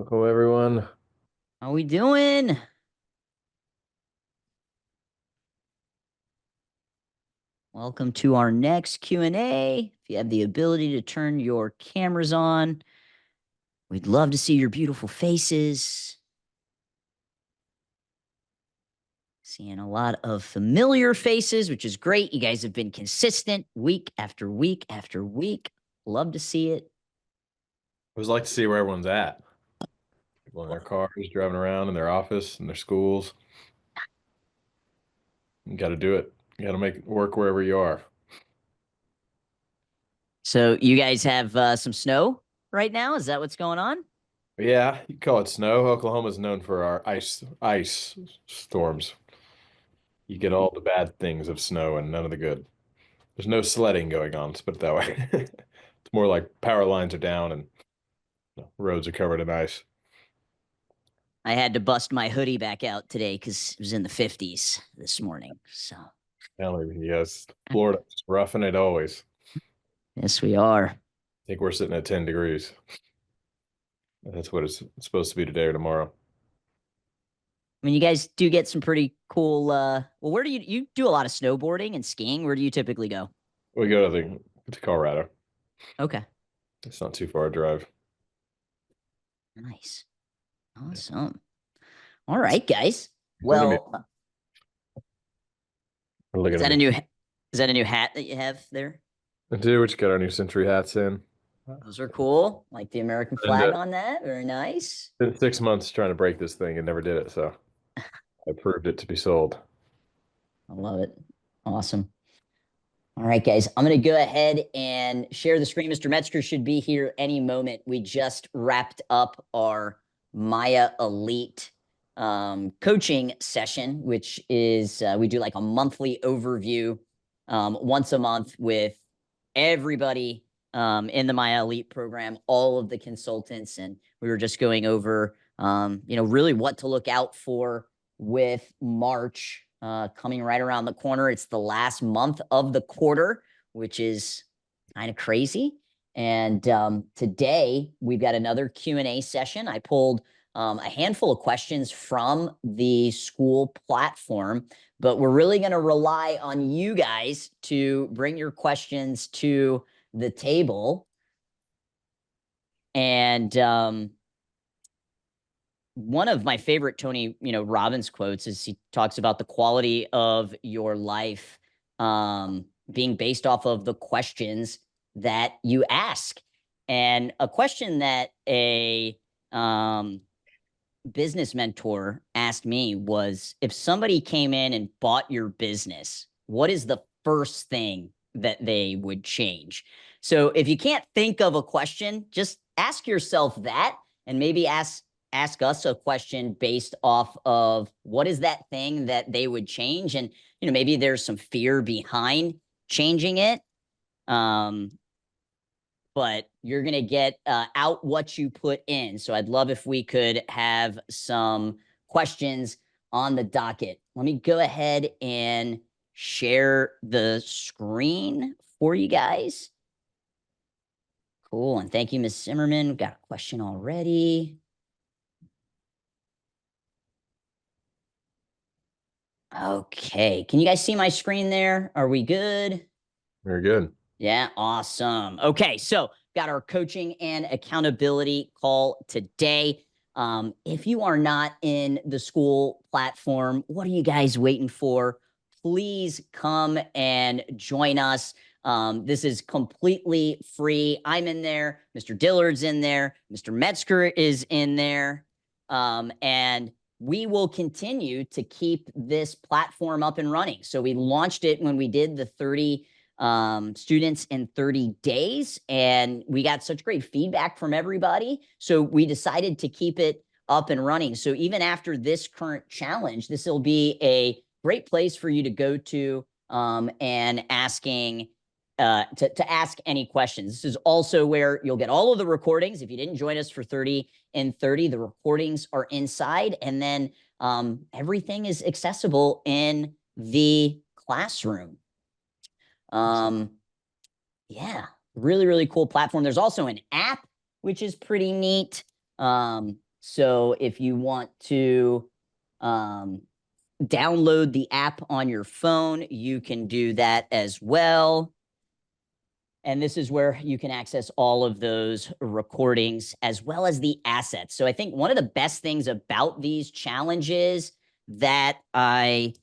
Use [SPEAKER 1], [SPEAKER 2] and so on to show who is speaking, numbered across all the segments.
[SPEAKER 1] Hello, everyone.
[SPEAKER 2] How we doing? Welcome to our next Q&A. If you have the ability to turn your cameras on, we'd love to see your beautiful faces. Seeing a lot of familiar faces, which is great. You guys have been consistent week after week after week. Love to see it.
[SPEAKER 1] I always like to see where everyone's at. People in their cars, driving around in their office, in their schools. You got to do it. You got to make it work wherever you are.
[SPEAKER 2] So you guys have some snow right now? Is that what's going on?
[SPEAKER 1] But yeah, you call it snow. Oklahoma's known for our ice storms. You get all the bad things of snow and none of the good. There's no sledding going on, let's put it that way. It's more like power lines are down and roads are covered in ice.
[SPEAKER 2] I had to bust my hoodie back out today because it was in the 50s this morning. So,
[SPEAKER 1] Yes, Florida's roughing it always.
[SPEAKER 2] yes, we are.
[SPEAKER 1] I think we're sitting at 10 degrees. That's what it's supposed to be today or tomorrow.
[SPEAKER 2] I mean, you guys do get some pretty cool. Well, where do you do a lot of snowboarding and skiing? Where do you typically go?
[SPEAKER 1] We go to Colorado.
[SPEAKER 2] Okay,
[SPEAKER 1] It's not too far a drive.
[SPEAKER 2] nice, awesome. All right, guys.
[SPEAKER 1] Look at me.
[SPEAKER 2] Well,
[SPEAKER 1] Look
[SPEAKER 2] is
[SPEAKER 1] at
[SPEAKER 2] that
[SPEAKER 1] me.
[SPEAKER 2] a new is that a new hat that you have there?
[SPEAKER 1] Dude, we just got our new Century hats in.
[SPEAKER 2] Those are cool. Like the American
[SPEAKER 1] And
[SPEAKER 2] flag on that. Very nice.
[SPEAKER 1] been 6 months trying to break this thing and never did it, so I proved it to be sold.
[SPEAKER 2] I love it. Awesome. All right, guys, I'm going to go ahead and share the screen. Mr. Metzger should be here any moment. We just wrapped up our Maya Elite coaching session, which is we do like a monthly overview once a month with everybody in the Maya Elite program, all of the consultants. And we were just going over, really what to look out for with March coming right around the corner. It's the last month of the quarter, which is kind of crazy. And today we've got another Q&A session. I pulled a handful of questions from the school platform, but we're really going to rely on you guys to bring your questions to the table. And one of my favorite Tony, Robbins quotes is he talks about the quality of your life being based off of the questions that you ask. And a question that a business mentor asked me was, if somebody came in and bought your business, what is the first thing that they would change? So if you can't think of a question, just ask yourself that, and maybe ask us a question based off of what is that thing that they would change. And, maybe there's some fear behind changing it. But you're going to get out what you put in. So I'd love if we could have some questions on the docket. Let me go ahead and share the screen for you guys. Cool. And thank you, Ms. Zimmerman. We've got a question already. Okay. Can you guys see my screen there? Are we good?
[SPEAKER 1] Very good.
[SPEAKER 2] Yeah, awesome. Okay, so got our coaching and accountability call today. If you are not in the school platform, what are you guys waiting for? Please come and join us. This is completely free. I'm in there. Mr. Dillard's in there. Mr. Metzger is in there. And we will continue to keep this platform up and running. So we launched it when we did the 30 students in 30 days, and we got such great feedback from everybody. So we decided to keep it up and running. So even after this current challenge, this will be a great place for you to go to and asking to ask any questions. This is also where you'll get all of the recordings. If you didn't join us for 30 in 30, the recordings are inside, and then everything is accessible in the classroom. Yeah, really, really cool platform. There's also an app, which is pretty neat. So if you want to download the app on your phone, you can do that as well. And this is where you can access all of those recordings as well as the assets. So I think one of the best things about these challenges that I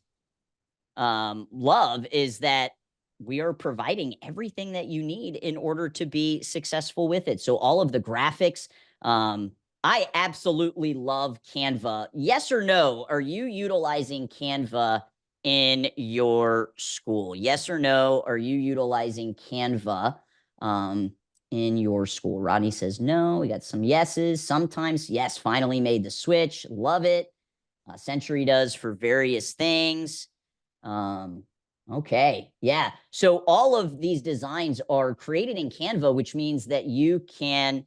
[SPEAKER 2] love is that we are providing everything that you need in order to be successful with it. So all of the graphics, I absolutely love Canva. Yes or no? Are you utilizing Canva in your school? Yes or no? Are you utilizing Canva in your school? Rodney says no. We got some yeses. Sometimes, yes, finally made the switch. Love it. Century does for various things. Okay. Yeah. So all of these designs are created in Canva, which means that you can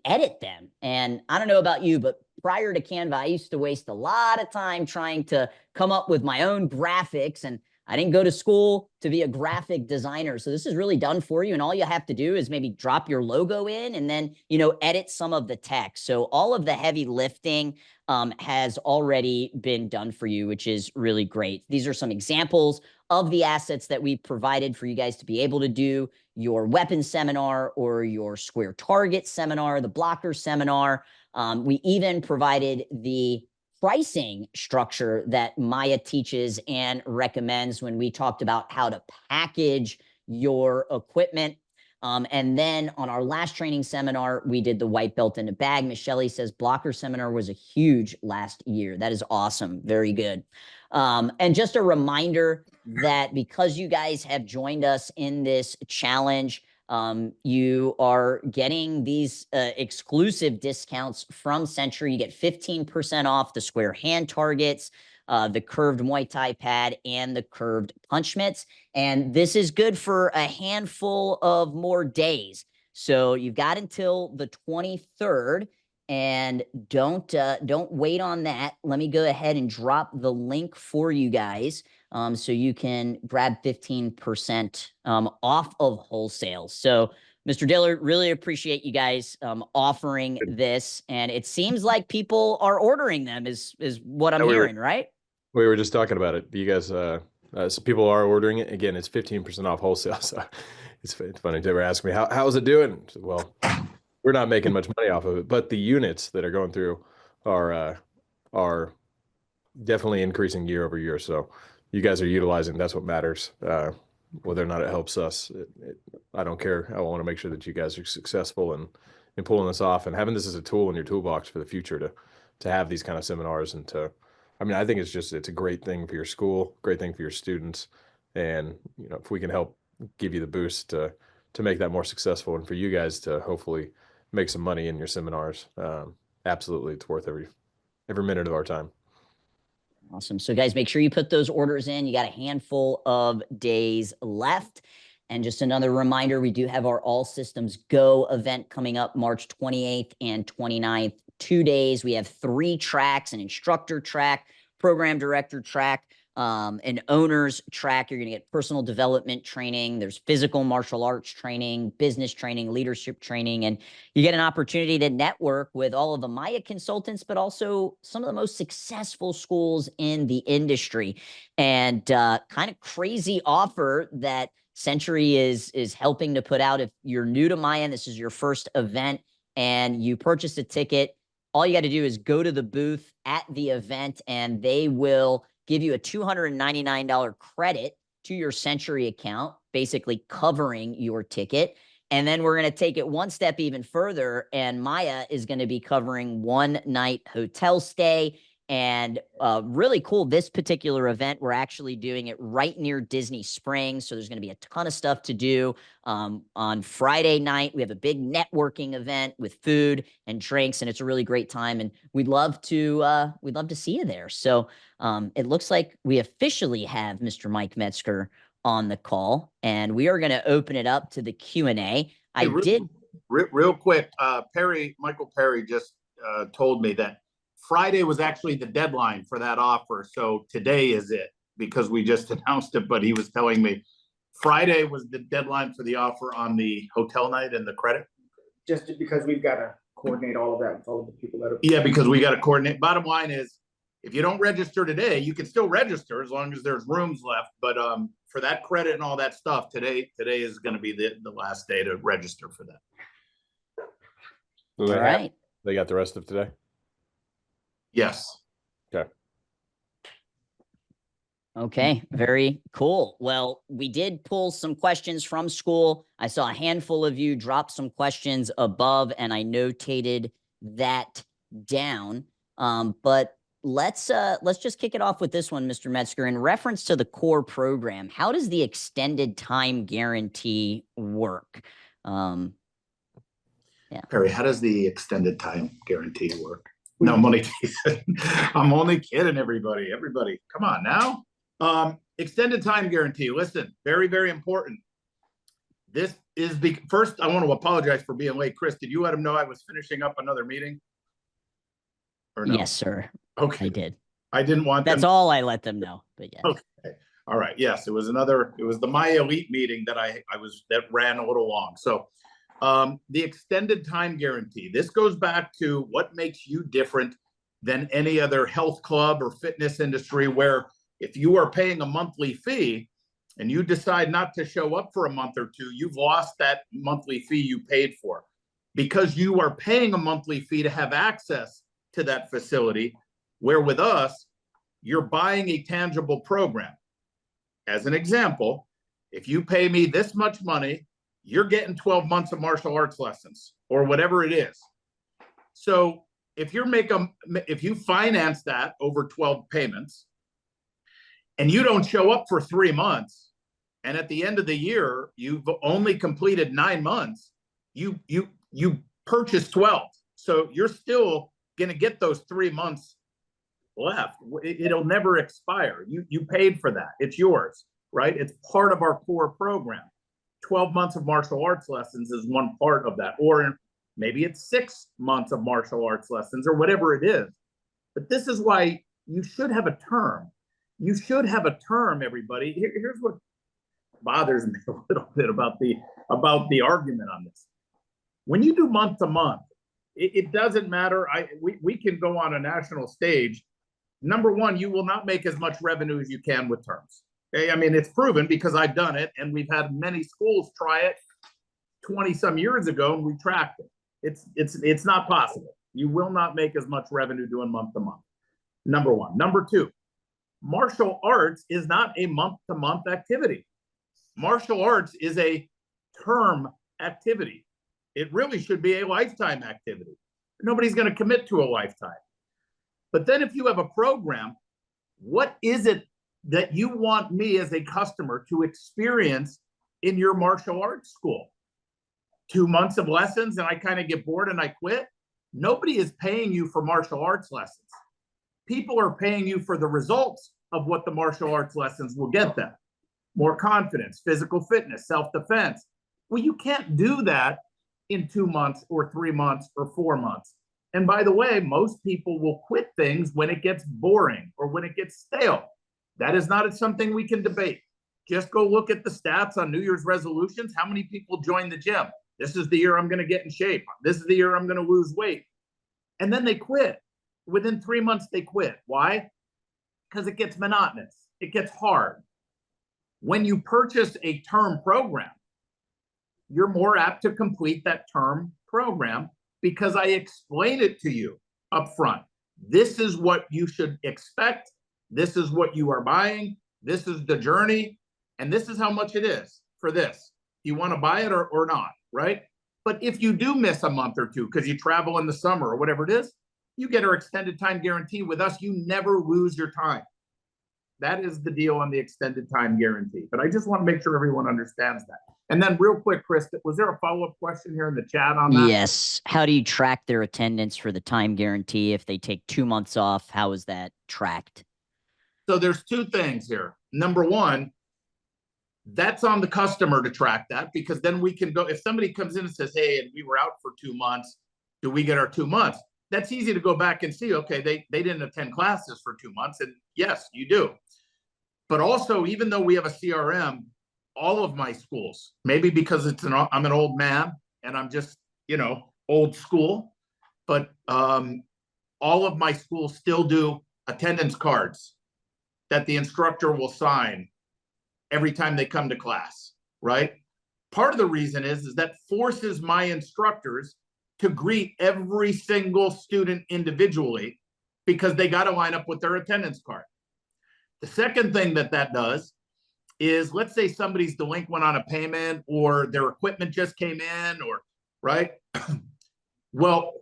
[SPEAKER 2] edit them. And I don't know about you, but prior to Canva, I used to waste a lot of time trying to come up with my own graphics, and I didn't go to school to be a graphic designer. So this is really done for you. And all you have to do is maybe drop your logo in and then, edit some of the text. So all of the heavy lifting has already been done for you, which is really great. These are some examples of the assets that we provided for you guys to be able to do your weapon seminar or your square target seminar, the blocker seminar. We even provided the pricing structure that Maya teaches and recommends when we talked about how to package your equipment. And then on our last training seminar, we did the white belt in a bag. Michelle says blocker seminar was a huge last year. That is awesome. Very good. And just a reminder that because you guys have joined us in this challenge, you are getting these exclusive discounts from Century. You get 15% off the square hand targets, the curved Muay Thai pad, and the curved punch mitts. And this is good for a handful of more days. So you've got until the 23rd. And don't wait on that. Let me go ahead and drop the link for you guys so you can grab 15% off of wholesale. So, Mr. Dillard, really appreciate you guys offering this. And it seems like people are ordering them is what I'm hearing, right?
[SPEAKER 1] We were just talking about it. You guys, so people are ordering it. Again, it's 15% off wholesale. So it's funny. They were asking me, how's it doing? Said, well, we're not making much money off of it, but the units that are going through are definitely increasing year over year. So you guys are utilizing. That's what matters. Whether or not it helps us, I don't care. I want to make sure that you guys are successful in pulling this off and having this as a tool in your toolbox for the future to have these kind of seminars and to. I mean, I think it's a great thing for your school, great thing for your students, and if we can help give you the boost to make that more successful and for you guys to hopefully make some money in your seminars. Absolutely. It's worth every minute of our time.
[SPEAKER 2] Awesome. So guys, make sure you put those orders in. You got a handful of days left. And just another reminder, we do have our All Systems Go event coming up March 28th and 29th, 2 days. We have 3 tracks: an instructor track, program director track, an owner's track. You're going to get personal development training. There's physical martial arts training, business training, leadership training, and you get an opportunity to network with all of the Maya consultants, but also some of the most successful schools in the industry. And kind of crazy offer that Century is helping to put out. If you're new to Maya and this is your first event and you purchase a ticket, all you got to do is go to the booth at the event and they will give you a $299 credit to your Century account, basically covering your ticket. And then we're going to take it one step even further, and Maya is going to be covering 1 night hotel stay. And really cool, this particular event, we're actually doing it right near Disney Springs. So there's going to be a ton of stuff to do. On Friday night, we have a big networking event with food and drinks, and it's a really great time. And we'd love to see you there. So it looks like we officially have Mr. Mike Metzger on the call, and we are going to open it up to the Q&A.
[SPEAKER 3] Real quick, Michael Perry just told me that Friday was actually the deadline for that offer. So today is it, because we just announced it, but he was telling me Friday was the deadline for the offer on the hotel night and the credit.
[SPEAKER 4] Just because we've got a coordinate all of that with all of the people that are.
[SPEAKER 3] Yeah, because we got to coordinate. Bottom line is, if you don't register today, you can still register as long as there's rooms left. But for that credit and all that stuff, today is going to be the last day to register for that.
[SPEAKER 1] So
[SPEAKER 2] All right.
[SPEAKER 1] They got the rest of today?
[SPEAKER 3] Yes.
[SPEAKER 1] Okay.
[SPEAKER 2] Okay, very cool. Well, we did pull some questions from school. I saw a handful of you drop some questions above, and I notated that down. But let's just kick it off with this one, Mr. Metzger. In reference to the core program, how does the extended time guarantee work?
[SPEAKER 3] Perry, how does the extended time guarantee work? No, I'm only kidding. I'm only kidding, everybody. Everybody, come on now. Extended time guarantee. Listen, very, very important. This is the first. I want to apologize for being late. Chris, did you let him know I was finishing up another meeting? Or no?
[SPEAKER 2] Yes, sir.
[SPEAKER 3] Okay.
[SPEAKER 2] I did.
[SPEAKER 3] I didn't want
[SPEAKER 2] That's
[SPEAKER 3] them.
[SPEAKER 2] all I let them know. But yes.
[SPEAKER 3] Okay. All right. Yes, it was the My Elite meeting that that ran a little long. So the extended time guarantee. This goes back to what makes you different than any other health club or fitness industry, where if you are paying a monthly fee and you decide not to show up for a month or two, you've lost that monthly fee you paid for, because you are paying a monthly fee to have access to that facility, where with us, you're buying a tangible program. As an example, if you pay me this much money, you're getting 12 months of martial arts lessons or whatever it is. So if you finance that over 12 payments and you don't show up for 3 months, and at the end of the year, you've only completed 9 months, you purchased 12. So you're still going to get those 3 months left. It'll never expire. You paid for that. It's yours, right? It's part of our core program. 12 months of martial arts lessons is one part of that, or maybe it's 6 months of martial arts lessons or whatever it is. But this is why you should have a term. You should have a term, everybody. Here's what bothers me a little bit about the argument on this. When you do month to month, it doesn't matter. We can go on a national stage. Number one, you will not make as much revenue as you can with terms. Okay? I mean, it's proven because I've done it, and we've had many schools try it 20 some years ago, and we tracked it. It's not possible. You will not make as much revenue doing month to month. Number one. Number two, martial arts is not a month to month activity. Martial arts is a term activity. It really should be a lifetime activity. Nobody's going to commit to a lifetime. But then if you have a program, what is it that you want me as a customer to experience in your martial arts school? 2 months of lessons and I kind of get bored and I quit? Nobody is paying you for martial arts lessons. People are paying you for the results of what the martial arts lessons will get them. More confidence, physical fitness, self-defense. Well, you can't do that in 2 months or 3 months or 4 months. And by the way, most people will quit things when it gets boring or when it gets stale. That is not something we can debate. Just go look at the stats on New Year's resolutions. How many people join the gym? This is the year I'm going to get in shape. This is the year I'm going to lose weight. And then they quit. Within 3 months, they quit. Why? Because it gets monotonous. It gets hard. When you purchase a term program, you're more apt to complete that term program because I explain it to you up front. This is what you should expect. This is what you are buying. This is the journey. And this is how much it is for this. You want to buy it or not, right? But if you do miss a month or two because you travel in the summer or whatever it is, you get our extended time guarantee. With us, you never lose your time. That is the deal on the extended time guarantee. But I just want to make sure everyone understands that. And then real quick, Chris, was there a follow-up question here in the chat on that?
[SPEAKER 2] Yes. How do you track their attendance for the time guarantee? If they take 2 months off, how is that tracked?
[SPEAKER 3] So there's two things here. Number one, that's on the customer to track that, because then we can go, if somebody comes in and says, hey, and we were out for 2 months, do we get our 2 months? That's easy to go back and see, okay, they didn't attend classes for 2 months. And yes, you do. But also, even though we have a CRM, all of my schools, maybe because I'm an old man and I'm just, old school, but all of my schools still do attendance cards that the instructor will sign every time they come to class, right? Part of the reason is that forces my instructors to greet every single student individually because they got to line up with their attendance card. The second thing that does is, let's say somebody's delinquent on a payment or their equipment just came in, or right? Well,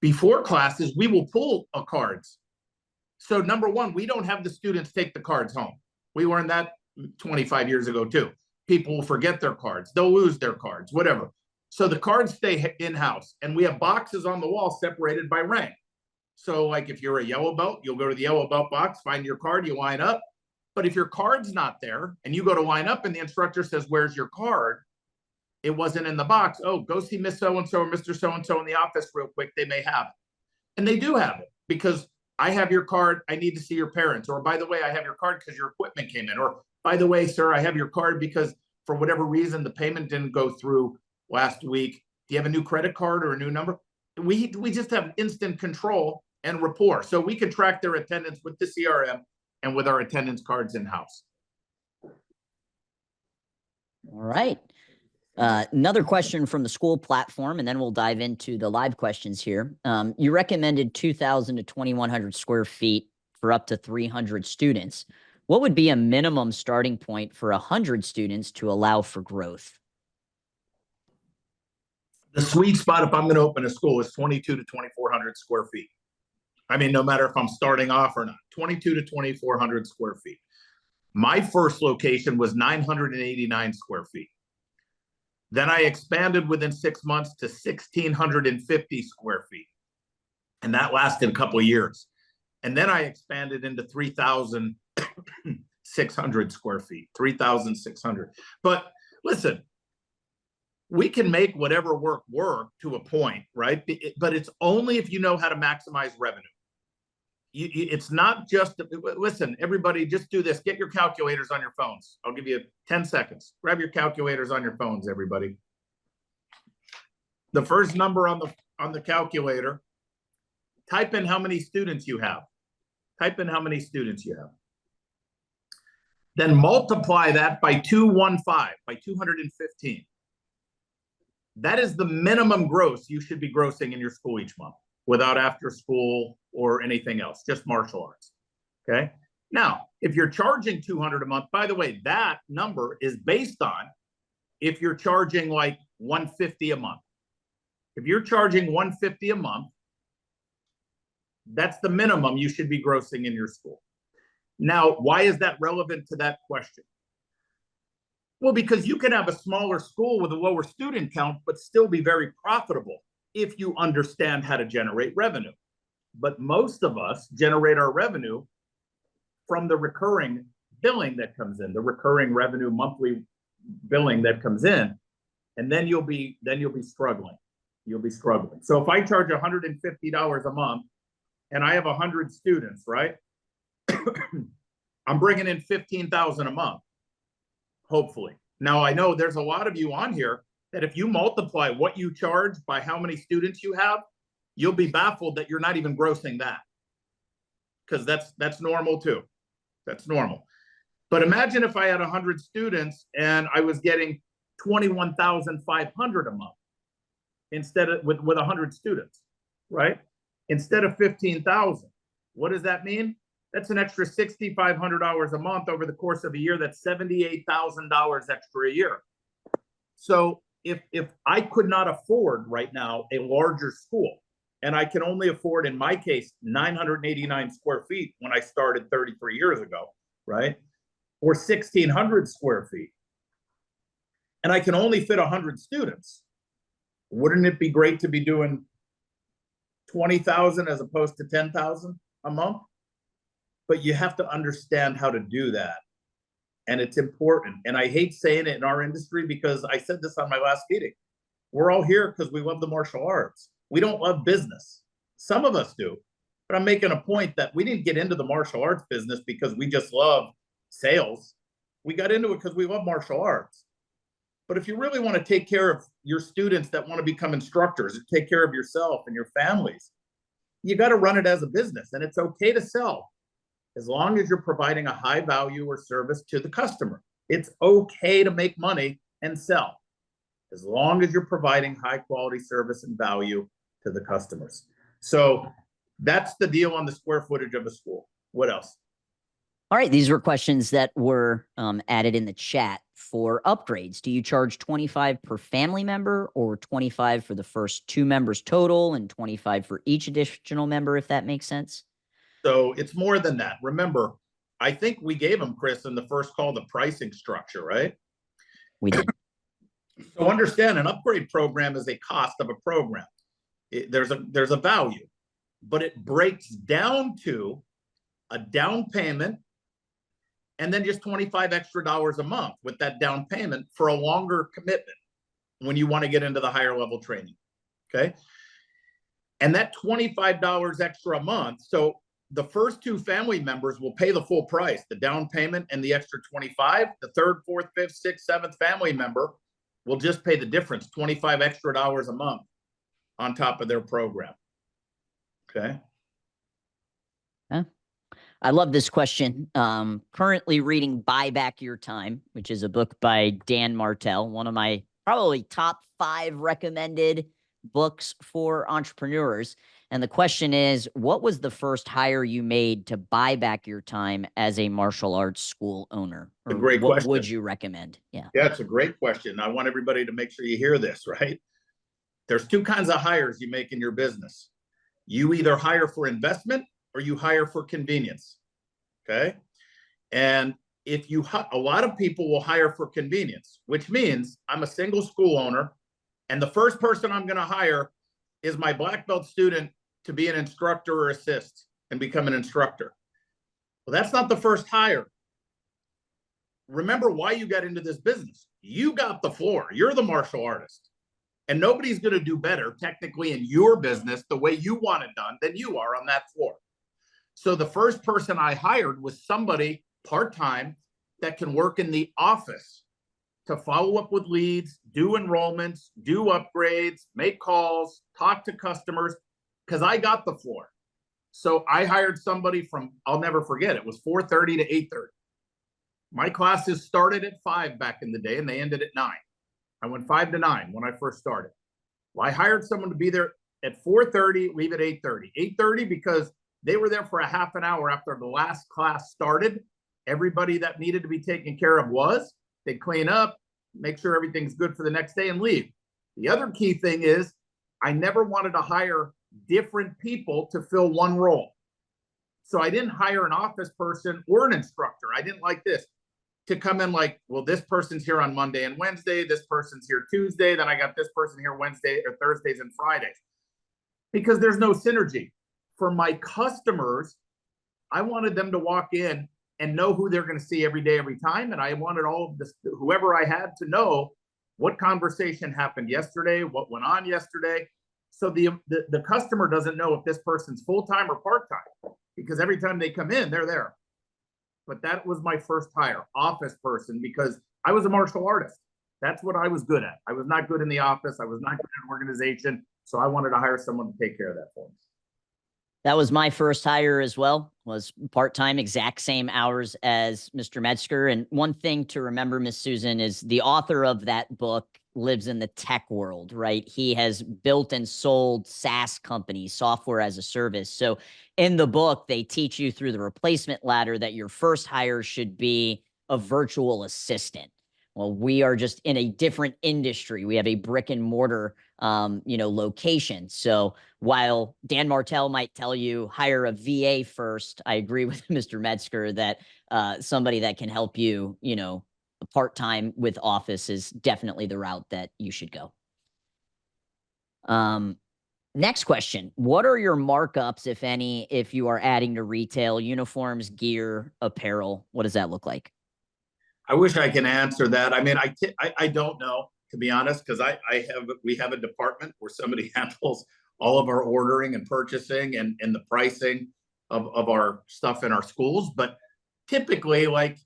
[SPEAKER 3] before classes, we will pull cards. So number one, we don't have the students take the cards home. We learned that 25 years ago too. People will forget their cards. They'll lose their cards, whatever. So the cards stay in-house, and we have boxes on the wall separated by rank. So like if you're a yellow belt, you'll go to the yellow belt box, find your card, you line up. But if your card's not there and you go to line up and the instructor says, where's your card? It wasn't in the box. Oh, go see Miss So-and-so or Mr. So-and-so in the office real quick. They may have it. And they do have it because I have your card. I need to see your parents. Or by the way, I have your card because your equipment came in. Or by the way, sir, I have your card because for whatever reason, the payment didn't go through last week. Do you have a new credit card or a new number? We just have instant control and rapport. So we can track their attendance with the CRM and with our attendance cards in-house.
[SPEAKER 2] All right. Another question from the school platform, and then we'll dive into the live questions here. You recommended 2,000 to 2,100 square feet for up to 300 students. What would be a minimum starting point for 100 students to allow for growth?
[SPEAKER 3] The sweet spot, if I'm going to open a school, is 22 to 2,400 square feet. I mean, no matter if I'm starting off or not, 22 to 2,400 square feet. My first location was 989 square feet. Then I expanded within 6 months to 1,650 square feet. And that lasted a couple of years. And then I expanded into 3,600 square feet, 3,600. But listen, we can make whatever work to a point, right? But it's only if you know how to maximize revenue. It's not just, listen, everybody, just do this. Get your calculators on your phones. I'll give you 10 seconds. Grab your calculators on your phones, everybody. The first number on the calculator, type in how many students you have. Type in how many students you have. Then multiply that by 215, by 215. That is the minimum gross you should be grossing in your school each month, without after school or anything else, just martial arts, okay? Now, if you're charging 200 a month, by the way, that number is based on if you're charging like 150 a month. If you're charging 150 a month, that's the minimum you should be grossing in your school. Now, why is that relevant to that question? Well, because you can have a smaller school with a lower student count, but still be very profitable if you understand how to generate revenue. But most of us generate our revenue from the recurring billing that comes in, the recurring revenue monthly billing that comes in, and then you'll be struggling. You'll be struggling. So if I charge $150 a month and I have 100 students, right? I'm bringing in $15,000 a month. Hopefully. Now, I know there's a lot of you on here that if you multiply what you charge by how many students you have, you'll be baffled that you're not even grossing that. Because that's normal too. That's normal. But imagine if I had 100 students and I was getting $21,500 a month instead of with 100 students, right? Instead of $15,000. What does that mean? That's an extra $6,500 a month over the course of a year. That's $78,000 extra a year. So if I could not afford right now a larger school, and I can only afford, in my case, 989 square feet when I started 33 years ago, right? Or 1,600 square feet, and I can only fit 100 students, wouldn't it be great to be doing 20,000 as opposed to 10,000 a month? But you have to understand how to do that. And it's important. And I hate saying it in our industry because I said this on my last meeting. We're all here because we love the martial arts. We don't love business. Some of us do. But I'm making a point that we didn't get into the martial arts business because we just love sales. We got into it because we love martial arts. But if you really want to take care of your students that want to become instructors and take care of yourself and your families, you got to run it as a business. And it's okay to sell as long as you're providing a high value or service to the customer. It's okay to make money and sell as long as you're providing high quality service and value to the customers. So that's the deal on the square footage of a school. What else?
[SPEAKER 2] All right, these were questions that were added in the chat. For upgrades, do you charge 25 per family member, or 25 for the first 2 members total and 25 for each additional member, if that makes sense?
[SPEAKER 3] So it's more than that. Remember, I think we gave them, Chris, in the first call, the pricing structure, right?
[SPEAKER 2] We did.
[SPEAKER 3] So understand, an upgrade program is a cost of a program. There's a value, but it breaks down to a down payment and then just $25 extra a month with that down payment for a longer commitment when you want to get into the higher level training. Okay. And that $25 extra a month. So the first 2 family members will pay the full price, the down payment and the extra 25. The 3rd, 4th, 5th, 6th, 7th family member will just pay the difference, $25 extra a month on top of their program. Okay.
[SPEAKER 2] I love this question. Currently reading Buy Back Your Time, which is a book by Dan Martell, one of my probably top 5 recommended books for entrepreneurs. And the question is, what was the first hire you made to buy back your time as a martial arts school owner?
[SPEAKER 3] A great
[SPEAKER 2] what
[SPEAKER 3] question.
[SPEAKER 2] Would you recommend? Yeah,
[SPEAKER 3] it's a great question. I want everybody to make sure you hear this, right? There's 2 kinds of hires you make in your business. You either hire for investment or you hire for convenience. Okay. And if you, a lot of people will hire for convenience, which means I'm a single school owner and the first person I'm going to hire is my black belt student to be an instructor or assist and become an instructor. Well, that's not the first hire. Remember why you got into this business. You got the floor. You're the martial artist. And nobody's going to do better technically in your business the way you want it done than you are on that floor. So the first person I hired was somebody part-time that can work in the office to follow up with leads, do enrollments, do upgrades, make calls, talk to customers, because I got the floor. So I hired somebody from, I'll never forget, it was 4:30 to 8:30. My classes started at 5 back in the day and they ended at 9. I went 5 to 9 when I first started. Well, I hired someone to be there at 4:30, leave at 8:30. 8:30 because they were there for a half an hour after the last class started. Everybody that needed to be taken care of was. They'd clean up, make sure everything's good for the next day and leave. The other key thing is I never wanted to hire different people to fill one role. So I didn't hire an office person or an instructor. I didn't like this to come in like, well, this person's here on Monday and Wednesday. This person's here Tuesday. Then I got this person here Wednesday or Thursdays and Fridays, because there's no synergy. For my customers, I wanted them to walk in and know who they're going to see every day, every time. And I wanted all of this, whoever I had, to know what conversation happened yesterday, what went on yesterday. So the customer doesn't know if this person's full-time or part-time, because every time they come in, they're there. But that was my first hire, office person, because I was a martial artist. That's what I was good at. I was not good in the office. I was not good at organization. So I wanted to hire someone to take care of that for me.
[SPEAKER 2] That was my first hire as well, was part-time, exact same hours as Mr. Metzger. And one thing to remember, Miss Susan, is the author of that book lives in the tech world, right? He has built and sold SaaS companies, software as a service. So in the book, they teach you through the replacement ladder that your first hire should be a virtual assistant. Well, we are just in a different industry. We have a brick and mortar, location. So while Dan Martell might tell you hire a VA first, I agree with Mr. Metzger that somebody that can help you, part-time with office is definitely the route that you should go. Next question. What are your markups, if any, if you are adding to retail, uniforms, gear, apparel? What does that look like?
[SPEAKER 3] I wish I can answer that. I mean, I don't know, to be honest, because we have a department where somebody handles all of our ordering and purchasing and the pricing of our stuff in our schools. But typically, like,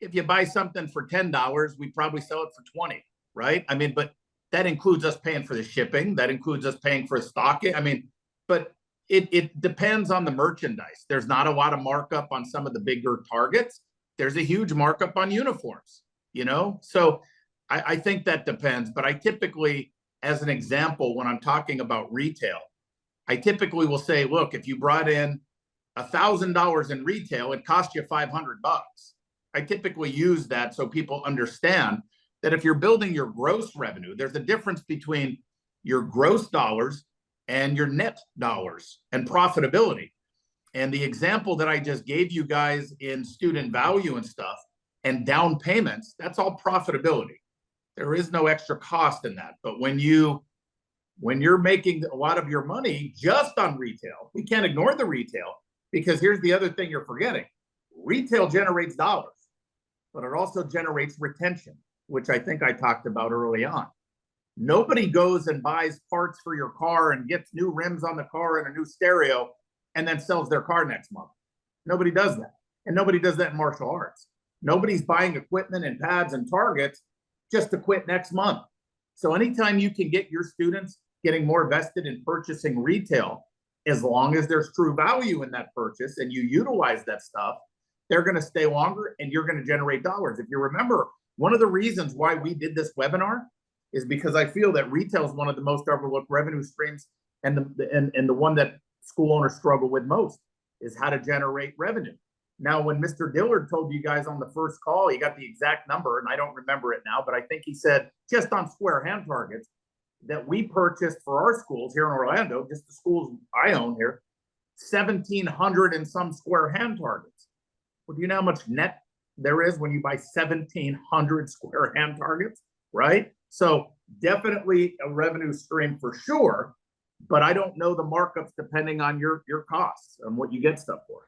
[SPEAKER 3] if you buy something for $10, we probably sell it for $20. right? I mean, but that includes us paying for the shipping. That includes us paying for stocking. I mean, but it depends on the merchandise. There's not a lot of markup on some of the bigger targets. There's a huge markup on uniforms, you know? So I think that depends, but I typically, as an example, when I'm talking about retail, I typically will say, look, if you brought in $1,000 in retail, it cost you $500. I typically use that so people understand that if you're building your gross revenue, there's a difference between your gross dollars and your net dollars and profitability. And the example that I just gave you guys in student value and stuff and down payments, that's all profitability. There is no extra cost in that. But when you're making a lot of your money just on retail, we can't ignore the retail, because here's the other thing you're forgetting. Retail generates dollars, but it also generates retention, which I think I talked about early on. Nobody goes and buys parts for your car and gets new rims on the car and a new stereo and then sells their car next month. Nobody does that. And nobody does that in martial arts. Nobody's buying equipment and pads and targets just to quit next month. So anytime you can get your students getting more vested in purchasing retail, as long as there's true value in that purchase and you utilize that stuff, they're going to stay longer and you're going to generate dollars. If you remember, one of the reasons why we did this webinar is because I feel that retail is one of the most overlooked revenue streams, and the one that school owners struggle with most is how to generate revenue. Now, when Mr. Dillard told you guys on the first call, he got the exact number, and I don't remember it now, but I think he said just on square hand targets that we purchased for our schools here in Orlando, just the schools I own here, 1,700 and some square hand targets. Well, do you know how much net there is when you buy 1,700 square hand targets, right? So definitely a revenue stream for sure, but I don't know the markups depending on your costs and what you get stuff for.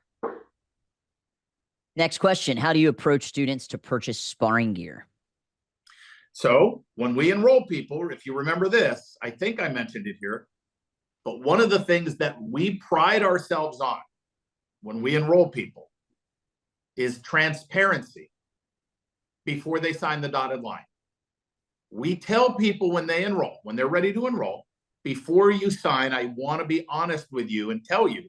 [SPEAKER 2] Next question. How do you approach students to purchase sparring gear?
[SPEAKER 3] So when we enroll people, if you remember this, I think I mentioned it here, but one of the things that we pride ourselves on when we enroll people is transparency before they sign the dotted line. We tell people when they enroll, when they're ready to enroll, before you sign, I want to be honest with you and tell you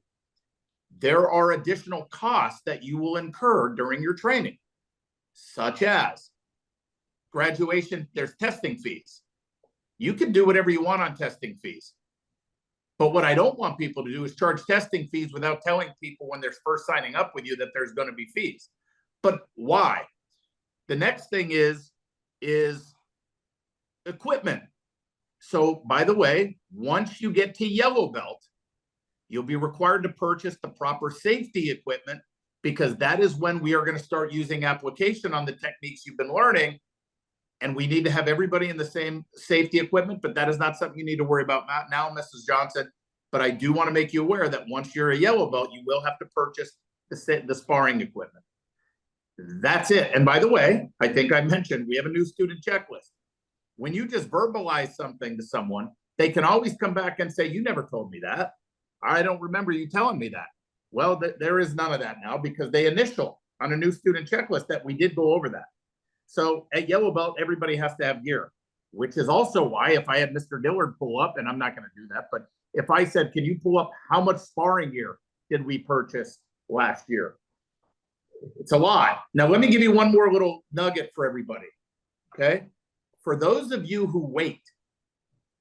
[SPEAKER 3] there are additional costs that you will incur during your training, such as graduation, there's testing fees. You can do whatever you want on testing fees. But what I don't want people to do is charge testing fees without telling people when they're first signing up with you that there's going to be fees. But why? The next thing is equipment. So by the way, once you get to yellow belt, you'll be required to purchase the proper safety equipment, because that is when we are going to start using application on the techniques you've been learning. And we need to have everybody in the same safety equipment, but that is not something you need to worry about now, Mrs. Johnson. But I do want to make you aware that once you're a yellow belt, you will have to purchase the sparring equipment. That's it. And by the way, I think I mentioned we have a new student checklist. When you just verbalize something to someone, they can always come back and say, you never told me that. I don't remember you telling me that. Well, there is none of that now, because they initial on a new student checklist that we did go over that. So at yellow belt, everybody has to have gear, which is also why if I had Mr. Dillard pull up, and I'm not going to do that, but if I said, can you pull up how much sparring gear did we purchase last year? It's a lot. Now, let me give you one more little nugget for everybody, okay? For those of you who wait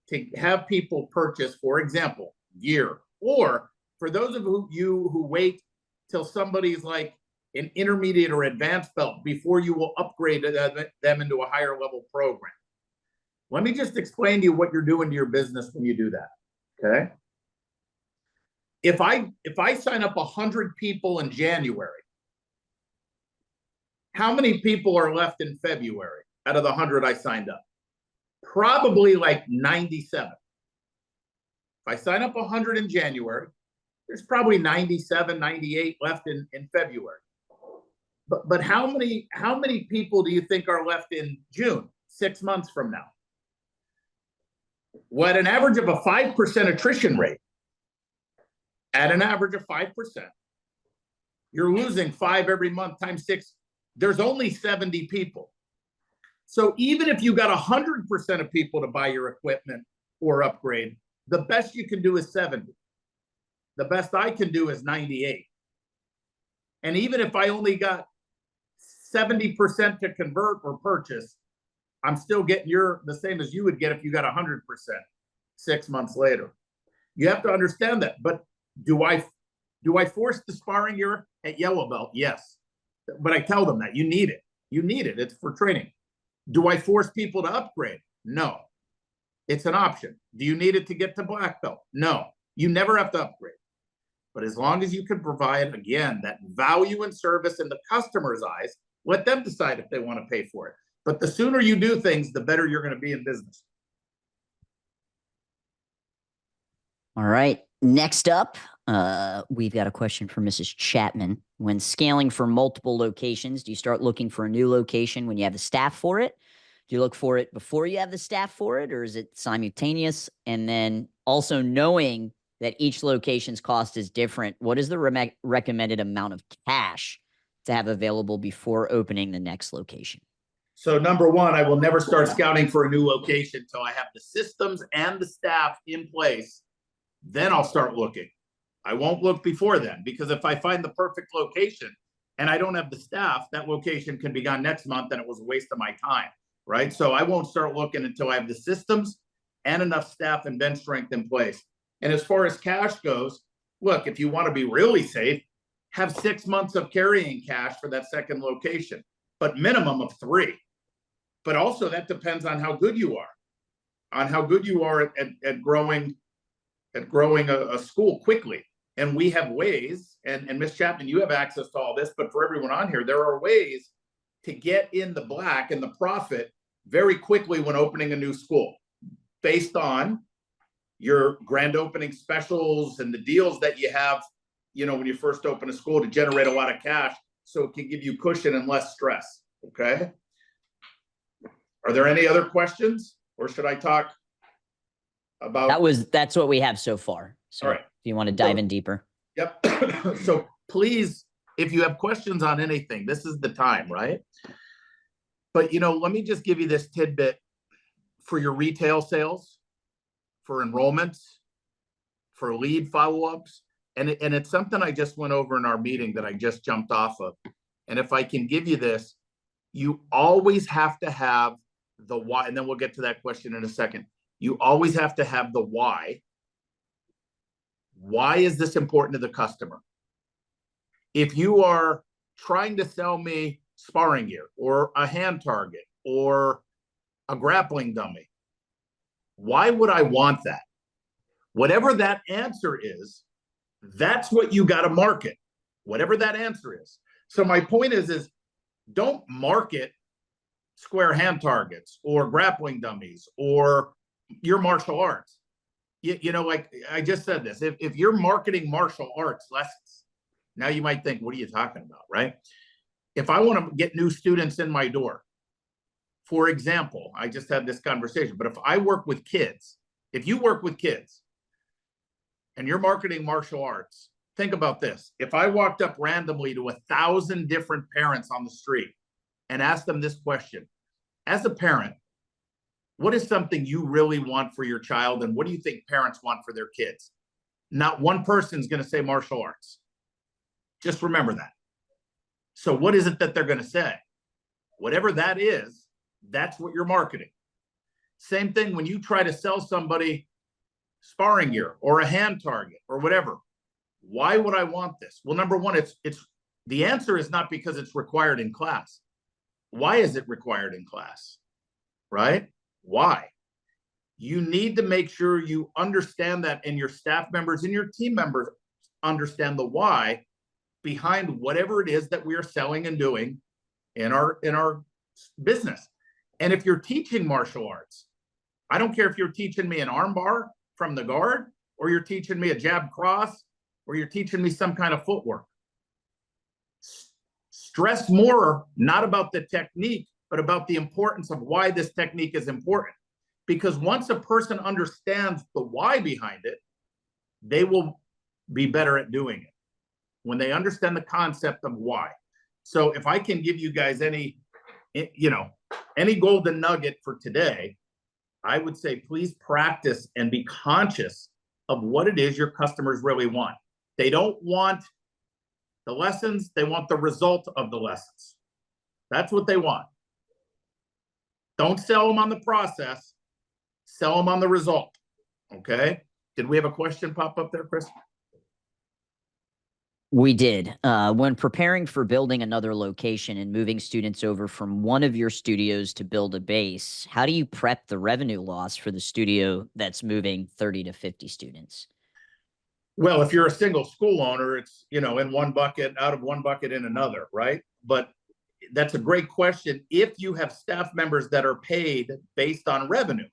[SPEAKER 3] to have people purchase, for example, gear, or for those of you who wait till somebody's like an intermediate or advanced belt before you will upgrade them into a higher level program. Let me just explain to you what you're doing to your business when you do that, okay? If I sign up 100 people in January, how many people are left in February out of the 100 I signed up? Probably like 97. If I sign up 100 in January, there's probably 97, 98 left in February. But how many people do you think are left in June, 6 months from now? Well, at an average of a 5% attrition rate, at an average of 5%, you're losing 5 every month times 6. There's only 70 people. So even if you got 100% of people to buy your equipment or upgrade, the best you can do is 70. The best I can do is 98. And even if I only got 70% to convert or purchase, I'm still getting the same as you would get if you got 100% 6 months later. You have to understand that. But do I force the sparring gear at Yellow Belt? Yes. But I tell them that you need it. You need it. It's for training. Do I force people to upgrade? No. It's an option. Do you need it to get to black belt? No. You never have to upgrade. But as long as you can provide, again, that value and service in the customer's eyes, let them decide if they want to pay for it. But the sooner you do things, the better you're going to be in business.
[SPEAKER 2] All right. Next up, we've got a question for Mrs. Chapman. When scaling for multiple locations, do you start looking for a new location when you have the staff for it? Do you look for it before you have the staff for it, or is it simultaneous? And then also knowing that each location's cost is different, what is the recommended amount of cash to have available before opening the next location?
[SPEAKER 3] So number one, I will never start scouting for a new location until I have the systems and the staff in place. Then I'll start looking. I won't look before then, because if I find the perfect location and I don't have the staff, that location can be gone next month and it was a waste of my time, right? So I won't start looking until I have the systems and enough staff and bench strength in place. And as far as cash goes, look, if you want to be really safe, have 6 months of carrying cash for that second location, but minimum of 3. But also that depends on how good you are, at growing a school quickly. And we have ways, and Ms. Chapman, you have access to all this, but for everyone on here, there are ways to get in the black and the profit very quickly when opening a new school, based on your grand opening specials and the deals that you have, when you first open a school, to generate a lot of cash, so it can give you cushion and less stress. Okay. Are there any other questions, or should I talk about?
[SPEAKER 2] That's what we have so far. So
[SPEAKER 3] all right.
[SPEAKER 2] If you want to dive in deeper.
[SPEAKER 3] Yep. So please, if you have questions on anything, this is the time, right? But, let me just give you this tidbit for your retail sales, for enrollments, for lead follow-ups. And it's something I just went over in our meeting that I just jumped off of. And if I can give you this, you always have to have the why, and then we'll get to that question in a second. You always have to have the why. Why is this important to the customer? If you are trying to sell me sparring gear or a hand target or a grappling dummy, why would I want that? Whatever that answer is, that's what you got to market, whatever that answer is. So my point is don't market square hand targets or grappling dummies or your martial arts. Like I just said this, if you're marketing martial arts lessons, now you might think, what are you talking about, right? If I want to get new students in my door, for example, I just had this conversation, but if I work with kids, if you work with kids and you're marketing martial arts, think about this. If I walked up randomly to 1,000 different parents on the street and asked them this question, as a parent, what is something you really want for your child, and what do you think parents want for their kids? Not one person's going to say martial arts. Just remember that. So what is it that they're going to say? Whatever that is, that's what you're marketing. Same thing when you try to sell somebody sparring gear or a hand target or whatever. Why would I want this? Well, number one, it's the answer is not because it's required in class. Why is it required in class? Right? Why? You need to make sure you understand that, and your staff members and your team members understand the why behind whatever it is that we are selling and doing in our business. And if you're teaching martial arts, I don't care if you're teaching me an arm bar from the guard, or you're teaching me a jab cross, or you're teaching me some kind of footwork. Stress more, not about the technique, but about the importance of why this technique is important. Because once a person understands the why behind it, they will be better at doing it when they understand the concept of why. So if I can give you guys any, any golden nugget for today, I would say, please practice and be conscious of what it is your customers really want. They don't want the lessons, they want the result of the lessons. That's what they want. Don't sell them on the process, sell them on the result. Okay? Did we have a question pop up there, Chris?
[SPEAKER 2] We did. When preparing for building another location and moving students over from one of your studios to build a base, how do you prep the revenue loss for the studio that's moving 30 to 50 students?
[SPEAKER 3] Well, if you're a single school owner, it's, you know, in one bucket, out of one bucket in another, right? But that's a great question. If you have staff members that are paid based on revenue,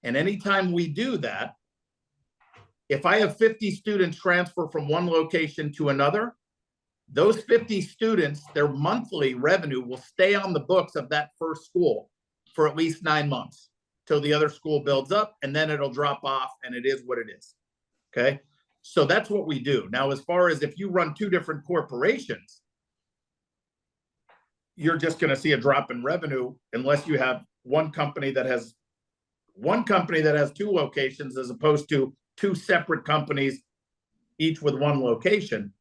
[SPEAKER 3] and anytime we do that, if I have 50 students transfer from one location to another, those 50 students, their monthly revenue will stay on the books of that first school for at least 9 months till the other school builds up, and then it'll drop off, and it is what it is. Okay. So that's what we do. Now, as far as if you run two different corporations, you're just going to see a drop in revenue unless you have one company that has two locations as opposed to two separate companies, each with one location.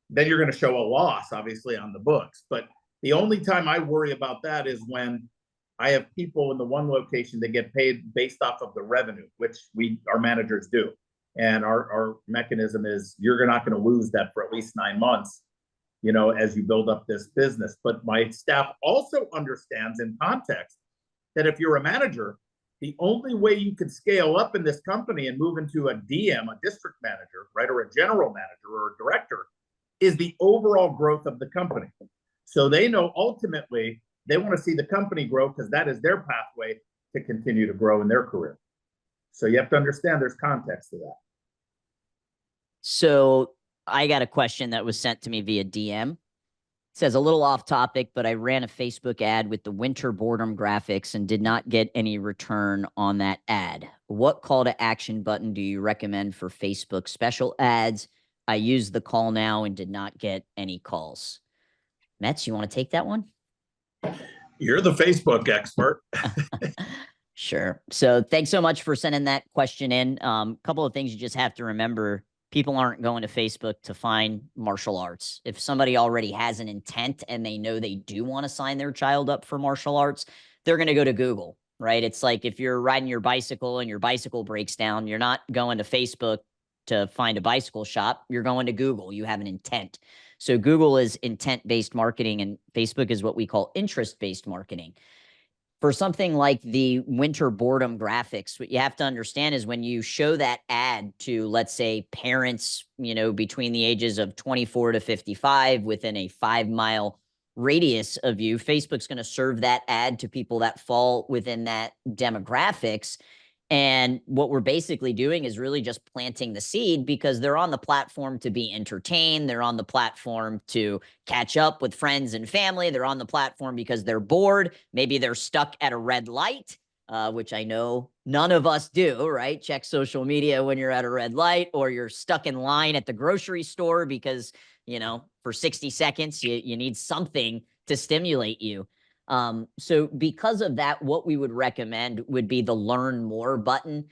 [SPEAKER 3] Then you're going to show a loss, obviously, on the books. But the only time I worry about that is when I have people in the one location that get paid based off of the revenue, which our managers do. And our mechanism is you're not going to lose that for at least 9 months, you know, as you build up this business. But my staff also understands in context that if you're a manager, the only way you can scale up in this company and move into a DM, a district manager, right, or a general manager or a director, is the overall growth of the company. So they know ultimately they want to see the company grow because that is their pathway to continue to grow in their career. So you have to understand there's context to that.
[SPEAKER 2] So I got a question that was sent to me via DM. It says a little off topic, but I ran a Facebook ad with the winter boredom graphics and did not get any return on that ad. What call to action button do you recommend for Facebook special ads? I used the call now and did not get any calls. Metz, you want to take that one?
[SPEAKER 3] You're the Facebook expert.
[SPEAKER 2] Sure. So thanks so much for sending that question in. Couple of things you just have to remember. People aren't going to Facebook to find martial arts. If somebody already has an intent and they know they do want to sign their child up for martial arts, they're going to go to Google, right? It's like if you're riding your bicycle and your bicycle breaks down, you're not going to Facebook to find a bicycle shop. You're going to Google. You have an intent. So Google is intent-based marketing and Facebook is what we call interest-based marketing. For something like the winter boredom graphics, what you have to understand is when you show that ad to, let's say, parents, you know, between the ages of 24 to 55 within a 5-mile radius of you, Facebook's going to serve that ad to people that fall within that demographics. And what we're basically doing is really just planting the seed because they're on the platform to be entertained. They're on the platform to catch up with friends and family. They're on the platform because they're bored. Maybe they're stuck at a red light, which I know none of us do, right? Check social media when you're at a red light, or you're stuck in line at the grocery store because, you know, for 60 seconds, you need something to stimulate you. So because of that, what we would recommend would be the learn more button,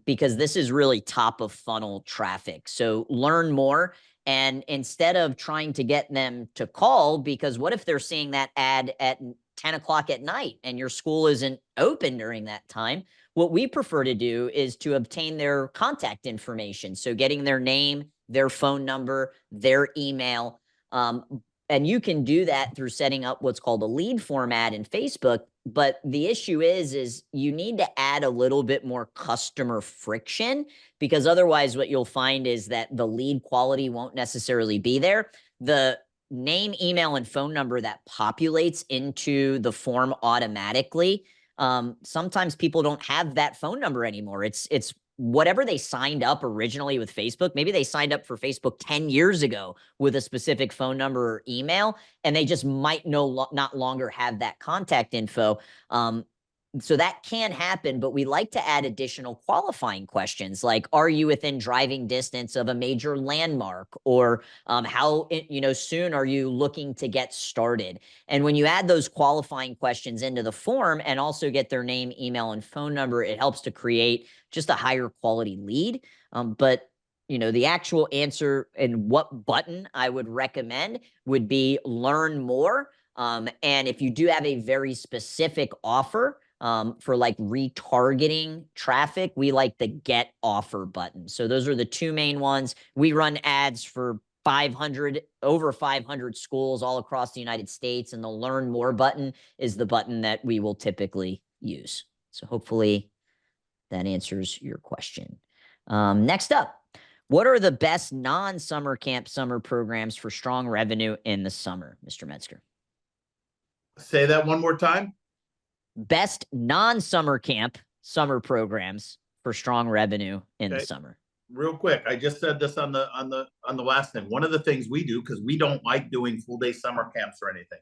[SPEAKER 2] because this is really top of funnel traffic. So learn more. And instead of trying to get them to call, because what if they're seeing that ad at 10 o'clock at night and your school isn't open during that time? What we prefer to do is to obtain their contact information. So getting their name, their phone number, their email, and you can do that through setting up what's called a lead format in Facebook. But the issue is you need to add a little bit more customer friction, because otherwise what you'll find is that the lead quality won't necessarily be there. The name, email, and phone number that populates into the form automatically, sometimes people don't have that phone number anymore. It's whatever they signed up originally with Facebook. Maybe they signed up for Facebook 10 years ago with a specific phone number or email, and they just might not longer have that contact info. so that can happen, but we like to add additional qualifying questions like, are you within driving distance of a major landmark? Or how, soon are you looking to get started? And when you add those qualifying questions into the form and also get their name, email, and phone number, it helps to create just a higher quality lead. But the actual answer and what button I would recommend would be learn more. And if you do have a very specific offer, for like retargeting traffic, we like the get offer button. So those are the two main ones. We run ads for over 500 schools all across the United States, and the learn more button is the button that we will typically use. So hopefully that answers your question. Next up, what are the best non-summer camp summer programs for strong revenue in the summer, Mr. Metzger?
[SPEAKER 3] Say that one more time.
[SPEAKER 2] Best non-summer camp summer programs for strong revenue in the summer.
[SPEAKER 3] Real quick, I just said this on the last thing. One of the things we do, because we don't like doing full day summer camps or anything,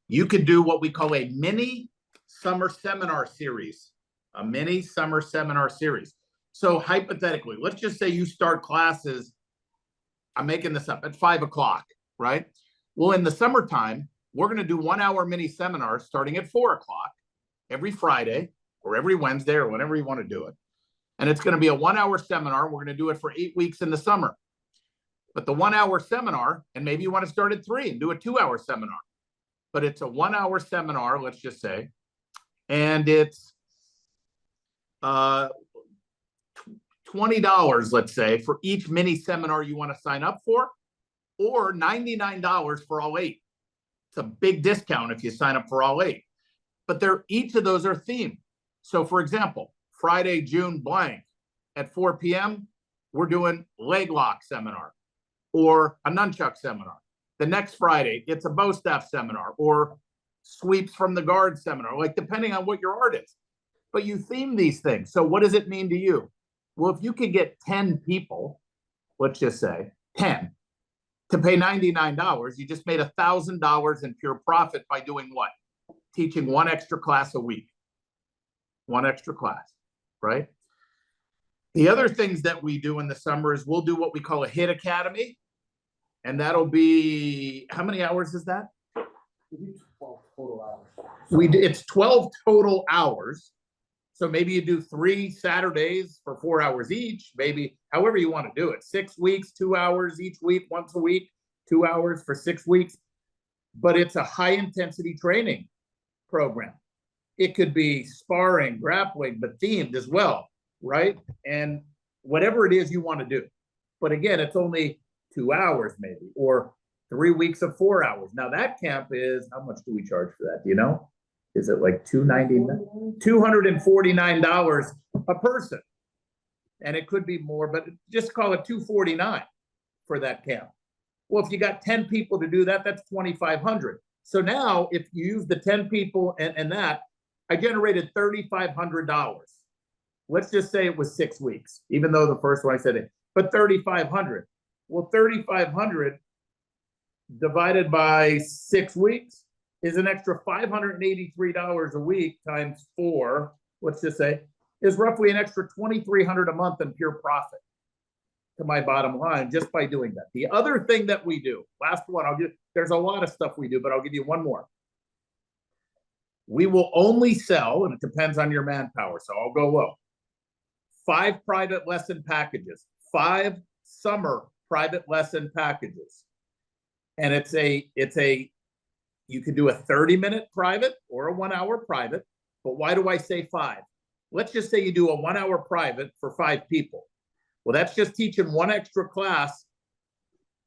[SPEAKER 3] you could do what we call a mini summer seminar series. A mini summer seminar series. So hypothetically, let's just say you start classes, I'm making this up, at 5 o'clock, right? Well, in the summertime, we're going to do 1 hour mini seminars starting at 4 o'clock every Friday or every Wednesday or whenever you want to do it. And it's going to be a 1 hour seminar. We're going to do it for 8 weeks in the summer. But the 1 hour seminar, and maybe you want to start at 3 and do a 2 hour seminar, but it's a 1 hour seminar, let's just say, and it's $20, let's say, for each mini seminar you want to sign up for, or $99 for all 8. It's a big discount if you sign up for all 8. But each of those are themed. So for example, Friday, June blank at 4 p.m., we're doing leg lock seminar or a nunchuck seminar. The next Friday, it's a bow staff seminar or sweeps from the guard seminar, like depending on what your art is. But you theme these things. So what does it mean to you? Well, if you could get 10 people, let's just say 10, to pay $99, you just made $1,000 in pure profit by doing what? Teaching 1 extra class a week. 1 extra class, right? The other things that we do in the summer is we'll do what we call a HIT Academy. And that'll be, how many hours is that?
[SPEAKER 4] 12 total hours.
[SPEAKER 3] It's 12 total hours. So maybe you do 3 Saturdays for 4 hours each, maybe however you want to do it. 6 weeks, 2 hours each week, once a week, 2 hours for 6 weeks. But it's a high intensity training program. It could be sparring, grappling, but themed as well, right? And whatever it is you want to do. But again, it's only 2 hours maybe, or 3 weeks of 4 hours. Now that camp is, how much do we charge for that? Do you know? Is it like $249 a person? And it could be more, but just call it $249 for that camp. Well, if you got 10 people to do that, that's $2,500. So now if you use the 10 people and that, I generated $3,500. Let's just say it was 6 weeks, even though the first one I said it, but $3,500. Well, $3,500 divided by 6 weeks is an extra $583 a week times 4, let's just say, is roughly an extra $2,300 a month in pure profit to my bottom line just by doing that. The other thing that we do, last one, there's a lot of stuff we do, but I'll give you one more. We will only sell, and it depends on your manpower, so I'll go low, 5 private lesson packages, 5 summer private lesson packages. And you could do a 30-minute private or a 1 hour private, but why do I say 5? Let's just say you do a 1 hour private for 5 people. Well, that's just teaching 1 extra class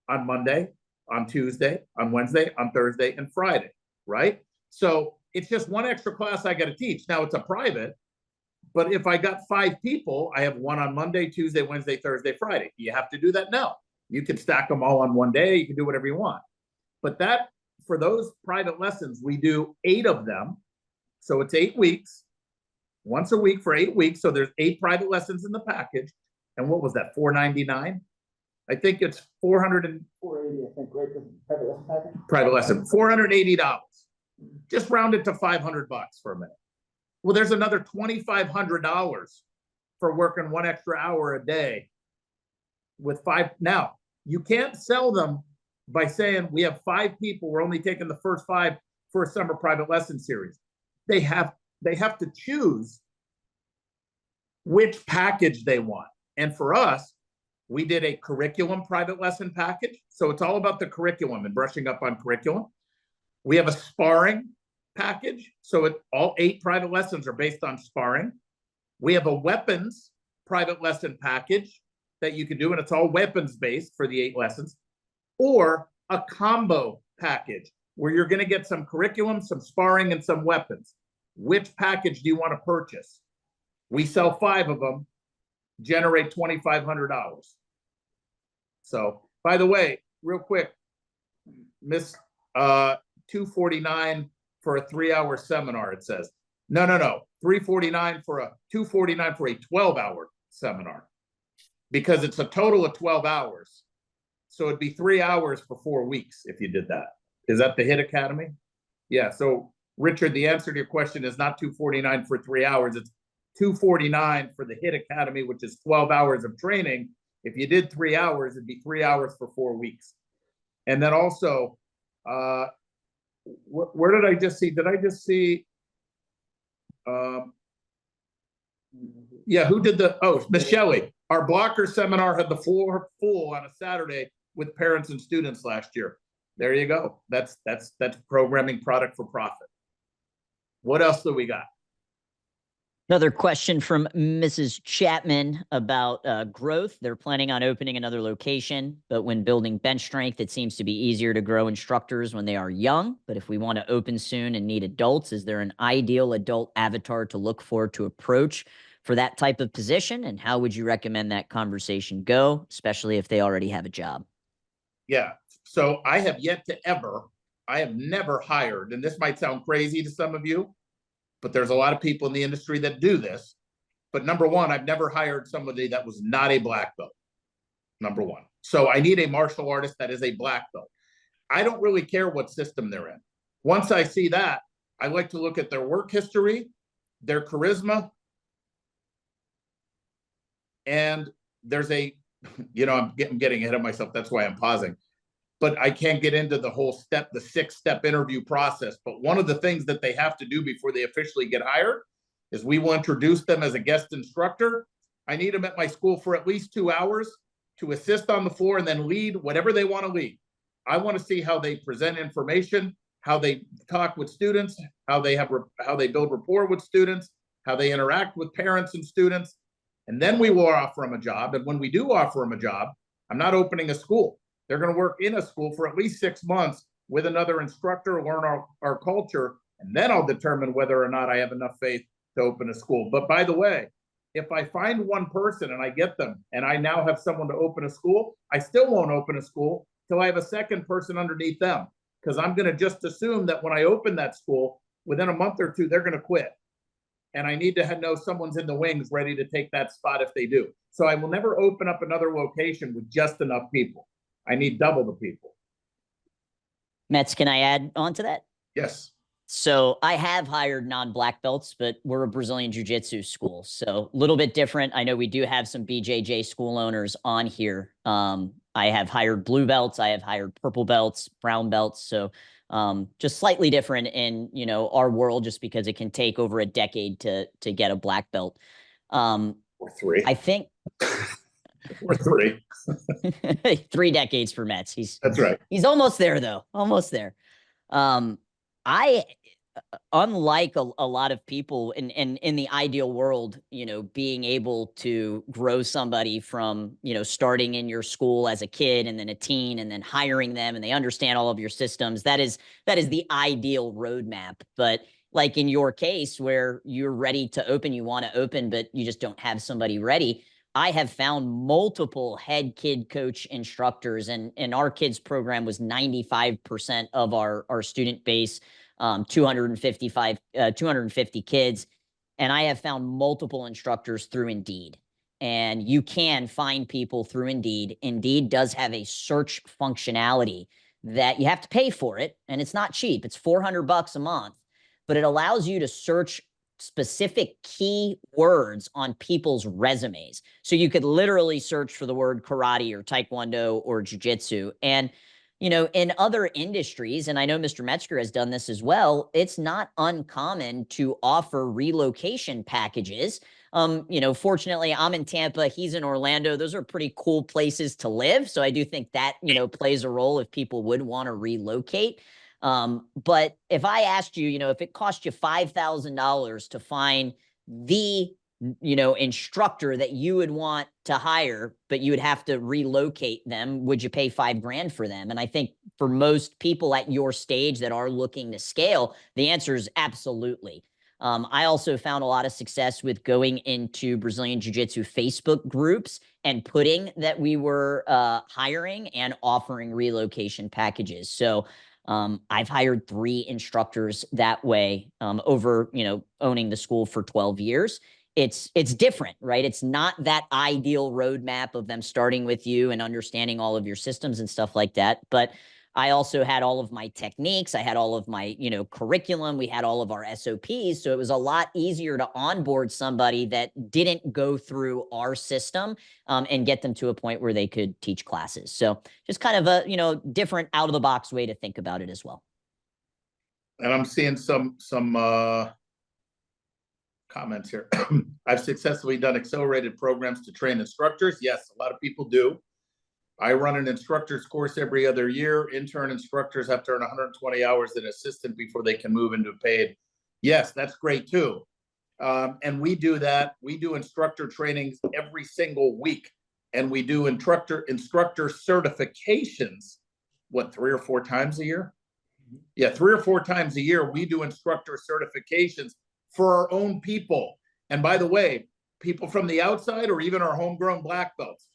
[SPEAKER 3] on Monday, on Tuesday, on Wednesday, on Thursday, and Friday, right? So it's just 1 extra class I got to teach. Now it's a private, but if I got 5 people, I have 1 on Monday, Tuesday, Wednesday, Thursday, Friday. You have to do that now. You can stack them all on one day. You can do whatever you want. But that, for those private lessons, we do 8 of them. So it's 8 weeks, once a week for 8 weeks. So there's 8 private lessons in the package. And what was that, $499? I think it's $480,
[SPEAKER 4] I think, right? Private lesson package?
[SPEAKER 3] Private lesson, $480. Just round it to $500 for a minute. Well, there's another $2,500 for working 1 extra hour a day with 5. Now, you can't sell them by saying we have 5 people, we're only taking the first 5 for a summer private lesson series. They have to choose which package they want. And for us, we did a curriculum private lesson package. So it's all about the curriculum and brushing up on curriculum. We have a sparring package. So all 8 private lessons are based on sparring. We have a weapons private lesson package that you can do, and it's all weapons based for the 8 lessons, or a combo package where you're going to get some curriculum, some sparring, and some weapons. Which package do you want to purchase? We sell 5 of them, generate $2,500. So, by the way, real quick, Miss $249 for a 3-hour seminar. It says no, $349 for a $249 for a 12-hour seminar, because it's a total of 12 hours. So it'd be 3 hours for 4 weeks if you did that. Is that the HIT Academy? Yeah. So Richard, the answer to your question is not $249 for 3 hours. It's $249 for the HIT Academy, which is 12 hours of training. If you did 3 hours, it'd be 3 hours for 4 weeks. And then also, where did I just see? Did I just see? Yeah, who did Miss Shelley. Our blocker seminar had the floor full on a Saturday with parents and students last year. There you go. That's programming product for profit. What else do we got?
[SPEAKER 2] Another question from Mrs. Chapman about growth. They're planning on opening another location, but when building bench strength, it seems to be easier to grow instructors when they are young. But if we want to open soon and need adults, is there an ideal adult avatar to look for to approach for that type of position? And how would you recommend that conversation go, especially if they already have a job?
[SPEAKER 3] Yeah. So I have never hired, and this might sound crazy to some of you, but there's a lot of people in the industry that do this. But number one, I've never hired somebody that was not a black belt. Number one. So I need a martial artist that is a black belt. I don't really care what system they're in. Once I see that, I like to look at their work history, their charisma, and there's I'm getting ahead of myself. That's why I'm pausing. But I can't get into the 6-step interview process. But one of the things that they have to do before they officially get hired is we will introduce them as a guest instructor. I need them at my school for at least 2 hours to assist on the floor and then lead whatever they want to lead. I want to see how they present information, how they talk with students, how they build rapport with students, how they interact with parents and students. And then we will offer them a job. And when we do offer them a job, I'm not opening a school. They're going to work in a school for at least 6 months with another instructor, learn our culture, and then I'll determine whether or not I have enough faith to open a school. But by the way, if I find one person and I get them and I now have someone to open a school, I still won't open a school till I have a second person underneath them, because I'm going to just assume that when I open that school, within a month or 2, they're going to quit. And I need to know someone's in the wings ready to take that spot if they do. So I will never open up another location with just enough people. I need double the people.
[SPEAKER 2] Metz, can I add on to that?
[SPEAKER 3] Yes.
[SPEAKER 2] So I have hired non-black belts, but we're a Brazilian Jiu-Jitsu school. So a little bit different. I know we do have some BJJ school owners on here. I have hired blue belts. I have hired purple belts, brown belts. So just slightly different in, our world, just because it can take over a decade to get a black belt.
[SPEAKER 3] Or 3.
[SPEAKER 2] I think.
[SPEAKER 3] Or 3.
[SPEAKER 2] 3 decades for Metz.
[SPEAKER 3] That's right.
[SPEAKER 2] He's almost there, though. Almost there. Unlike a lot of people in the ideal world, being able to grow somebody from, starting in your school as a kid and then a teen and then hiring them and they understand all of your systems, that is the ideal roadmap. But like in your case where you're ready to open, you want to open, but you just don't have somebody ready. I have found multiple head kid coach instructors, and our kids program was 95% of our student base, 250 kids. And I have found multiple instructors through Indeed. And you can find people through Indeed. Indeed does have a search functionality that you have to pay for it. And it's not cheap. It's $400 a month, but it allows you to search specific key words on people's resumes. So you could literally search for the word karate or taekwondo or jiu-jitsu. And, you know, in other industries, and I know Mr. Metzger has done this as well, it's not uncommon to offer relocation packages. You know, fortunately, I'm in Tampa, he's in Orlando. Those are pretty cool places to live. So I do think that, you know, plays a role if people would want to relocate. But if I asked you, you know, if it cost you $5,000 to find the, you know, instructor that you would want to hire, but you would have to relocate them, would you pay $5,000 for them? And I think for most people at your stage that are looking to scale, the answer is absolutely. I also found a lot of success with going into Brazilian Jiu-Jitsu Facebook groups and putting that we were hiring and offering relocation packages. So I've hired 3 instructors that way over, you know, owning the school for 12 years. It's different, right? It's not that ideal roadmap of them starting with you and understanding all of your systems and stuff like that. But I also had all of my techniques. I had all of my, you know, curriculum. We had all of our SOPs. So it was a lot easier to onboard somebody that didn't go through our system and get them to a point where they could teach classes. So just kind of a, you know, different out of the box way to think about it as well.
[SPEAKER 3] And I'm seeing some comments here. I've successfully done accelerated programs to train instructors. Yes, a lot of people do. I run an instructor's course every other year. Intern instructors have to earn 120 hours as an assistant before they can move into paid. Yes, that's great too. And we do that. We do instructor trainings every single week. And we do instructor certifications, what, 3 or 4 times a year? Yeah, 3 or 4 times a year, we do instructor certifications for our own people. And by the way, people from the outside or even our homegrown black belts,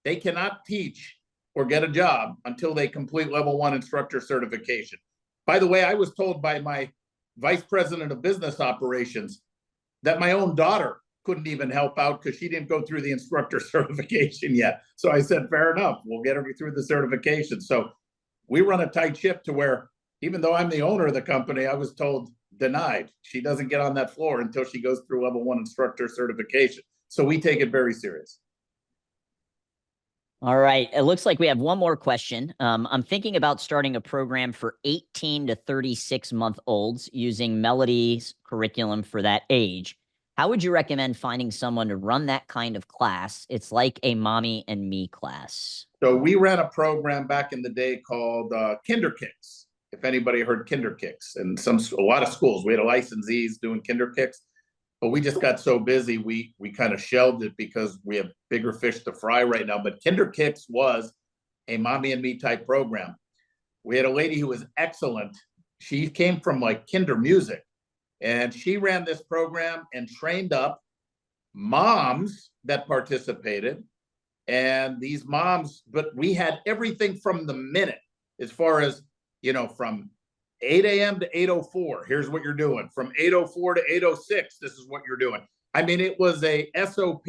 [SPEAKER 3] they cannot teach or get a job until they complete level 1 instructor certification. By the way, I was told by my vice president of business operations that my own daughter couldn't even help out because she didn't go through the instructor certification yet. So I said, fair enough, we'll get her through the certification. So we run a tight ship to where even though I'm the owner of the company, I was told denied. She doesn't get on that floor until she goes through level 1 instructor certification. So we take it very serious.
[SPEAKER 2] All right. It looks like we have one more question. I'm thinking about starting a program for 18 to 36-month-olds using Melody's curriculum for that age. How would you recommend finding someone to run that kind of class? It's like a mommy and me class.
[SPEAKER 3] So we ran a program back in the day called Kinder Kicks. If anybody heard Kinder Kicks, and a lot of schools, we had licensees doing Kinder Kicks. But we just got so busy, we kind of shelved it because we have bigger fish to fry right now. But Kinder Kicks was a mommy and me type program. We had a lady who was excellent. She came from like Kinder Music, and she ran this program and trained up moms that participated. And these moms, but we had everything from the minute, as far as, you know, from 8 a.m. to 8:04, here's what you're doing. From 8:04 to 8:06, this is what you're doing. I mean, it was a SOP.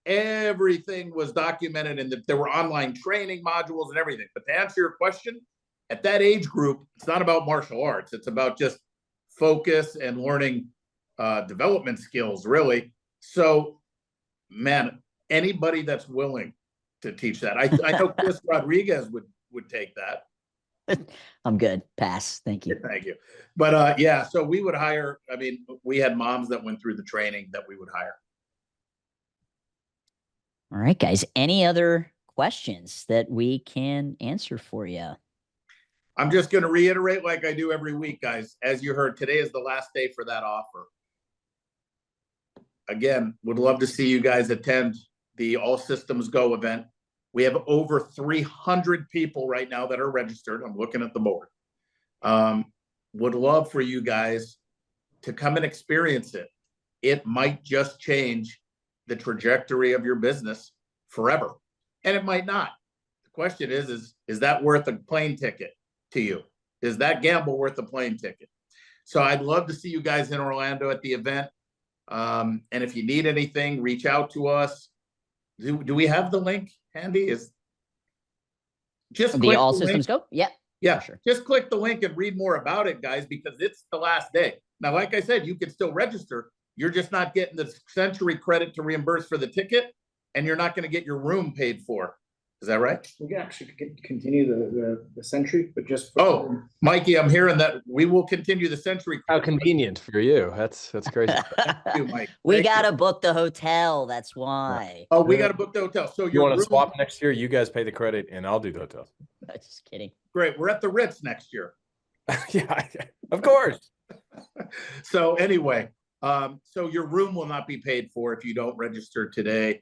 [SPEAKER 3] Everything was documented, and there were online training modules and everything. But to answer your question, at that age group, it's not about martial arts. It's about just focus and learning development skills, really. So, man, anybody that's willing to teach that. I know Chris Rodriguez would take that.
[SPEAKER 2] I'm good. Pass. Thank you.
[SPEAKER 3] Thank you. But yeah, so we would hire, I mean, we had moms that went through the training that we would hire.
[SPEAKER 2] All right, guys. Any other questions that we can answer for you?
[SPEAKER 3] I'm just going to reiterate like I do every week, guys. As you heard, today is the last day for that offer. Again, would love to see you guys attend the All Systems Go event. We have over 300 people right now that are registered. I'm looking at the board. Would love for you guys to come and experience it. It might just change the trajectory of your business forever. And it might not. The question is that worth a plane ticket to you? Is that gamble worth a plane ticket? So I'd love to see you guys in Orlando at the event. And if you need anything, reach out to us. Do we have the link handy? Is just
[SPEAKER 2] the All Systems Go? Yeah.
[SPEAKER 3] Yeah,
[SPEAKER 2] sure.
[SPEAKER 3] Just click the link and read more about it, guys, because it's the last day. Now, like I said, you can still register. You're just not getting the Century credit to reimburse for the ticket, and you're not going to get your room paid for. Is that right?
[SPEAKER 4] We can actually continue the Century, but just.
[SPEAKER 3] Oh, Mikey, I'm hearing that we will continue the Century.
[SPEAKER 1] How convenient for you. That's crazy.
[SPEAKER 3] Thank you, Mike.
[SPEAKER 2] We
[SPEAKER 3] Thank
[SPEAKER 2] gotta
[SPEAKER 3] you.
[SPEAKER 2] book the hotel. That's why.
[SPEAKER 3] Oh, we got to book the hotel. So
[SPEAKER 1] You
[SPEAKER 3] your
[SPEAKER 1] want to
[SPEAKER 3] room,
[SPEAKER 1] swap next year? You guys pay the credit and I'll do the hotel.
[SPEAKER 2] Just kidding.
[SPEAKER 3] great. We're at the Ritz next year.
[SPEAKER 1] Yeah, of course.
[SPEAKER 3] So anyway, so your room will not be paid for if you don't register today.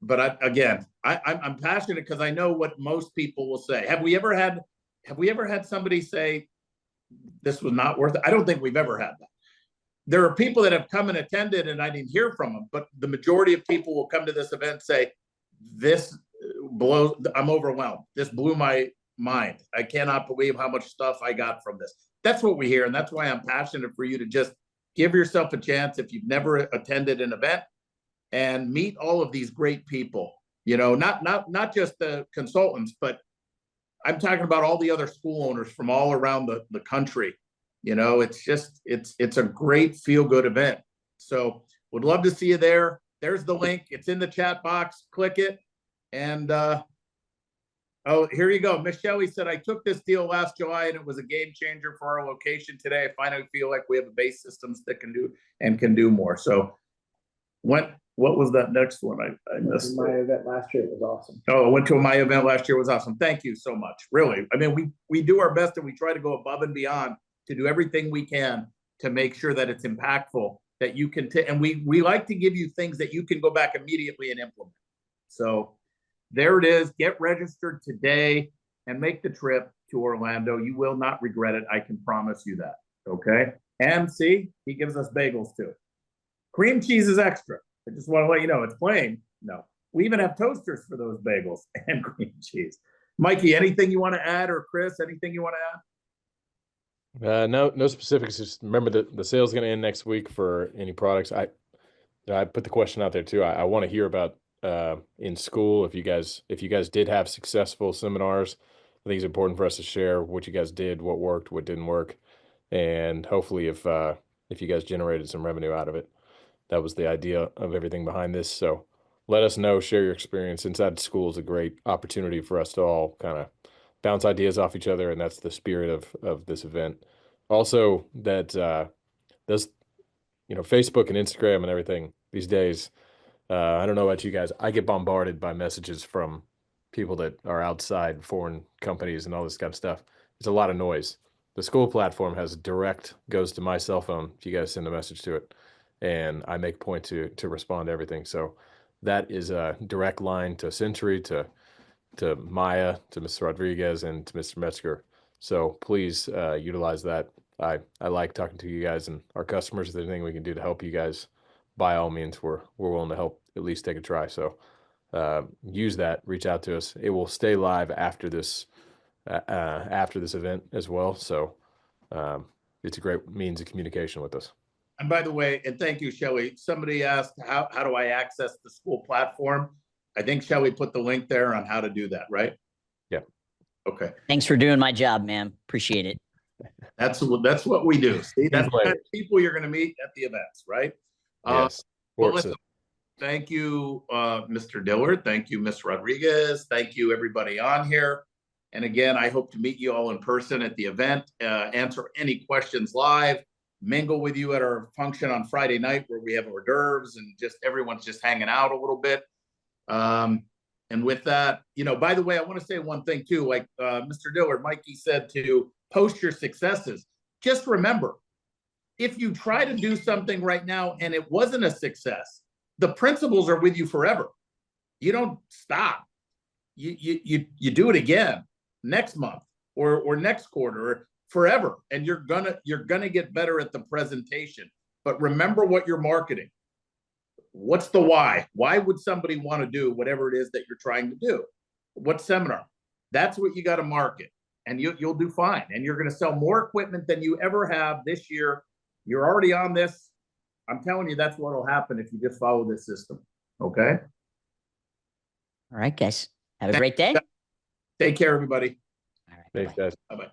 [SPEAKER 3] But I'm passionate because I know what most people will say. Have we ever had somebody say this was not worth it? I don't think we've ever had that. There are people that have come and attended and I didn't hear from them, but the majority of people will come to this event and say, this blows, I'm overwhelmed. This blew my mind. I cannot believe how much stuff I got from this. That's what we hear. And that's why I'm passionate for you to just give yourself a chance if you've never attended an event and meet all of these great people, you know, not just the consultants, but I'm talking about all the other school owners from all around the country. You know, it's just, it's a great feel-good event. So would love to see you there. There's the link. It's in the chat box. Click it. And, oh, here you go. Miss Shelley said, I took this deal last July and it was a game changer for our location today. I finally feel like we have a base systems that can do more. So what was that next one? I missed
[SPEAKER 4] My event last year was awesome.
[SPEAKER 3] Oh, I went to my event last year. It was awesome. Thank you so much. Really. I mean, we do our best and we try to go above and beyond to do everything we can to make sure that it's impactful, that you can, and we like to give you things that you can go back immediately and implement. So there it is. Get registered today and make the trip to Orlando. You will not regret it. I can promise you that. Okay. And see, he gives us bagels too. Cream cheese is extra. I just want to let you know it's plain. No, we even have toasters for those bagels and cream cheese. Mikey, anything you want to add, or Chris, anything you want to add?
[SPEAKER 1] No specifics. Just remember that the sale is going to end next week for any products. I put the question out there too. I want to hear about in school if you guys did have successful seminars. I think it's important for us to share what you guys did, what worked, what didn't work, and hopefully if you guys generated some revenue out of it. That was the idea of everything behind this. So let us know, share your experience. Inside School is a great opportunity for us to all kind of bounce ideas off each other, and that's the spirit of this event. Also, that those, you know, Facebook and Instagram and everything these days, I don't know about you guys, I get bombarded by messages from people that are outside, foreign companies and all this kind of stuff. It's a lot of noise. The school platform goes to my cell phone if you guys send a message to it, and I make a point to respond to everything. So that is a direct line to Century, to Maya, to Mr. Rodriguez, and to Mr. Metzger. So please utilize that. I like talking to you guys and our customers. If there's anything we can do to help you guys, by all means, we're willing to help at least take a try. So use that, reach out to us. It will stay live after this event as well. So it's a great means of communication with us.
[SPEAKER 3] And by the way, and thank you, Shelley. Somebody asked, how do I access the school platform? I think Shelley put the link there on how to do that, right?
[SPEAKER 1] Yeah.
[SPEAKER 3] Okay.
[SPEAKER 2] Thanks for doing my job, man. Appreciate it.
[SPEAKER 3] That's what we do. See, that's the kind of people you're going to meet at the events, right?
[SPEAKER 1] Yes.
[SPEAKER 3] Well, listen, thank you, Mr. Dillard. Thank you, Ms. Rodriguez. Thank you, everybody on here. And again, I hope to meet you all in person at the event, answer any questions live, mingle with you at our function on Friday night where we have hors d'oeuvres and just everyone's just hanging out a little bit. And with that, you know, by the way, I want to say one thing too, like Mr. Dillard, Mikey said to post your successes. Just remember, if you try to do something right now and it wasn't a success, the principles are with you forever. You don't stop. You do it again next month or next quarter or forever, and you're gonna get better at the presentation. But remember what you're marketing. What's the why? Why would somebody want to do whatever it is that you're trying to do? What seminar? That's what you got to market, and you'll do fine. And you're going to sell more equipment than you ever have this year. You're already on this. I'm telling you, that's what will happen if you just follow this system. Okay.
[SPEAKER 2] All right, guys. Have a great day.
[SPEAKER 3] Take care, everybody.
[SPEAKER 2] All right.
[SPEAKER 1] Thanks, guys.
[SPEAKER 3] Bye-bye.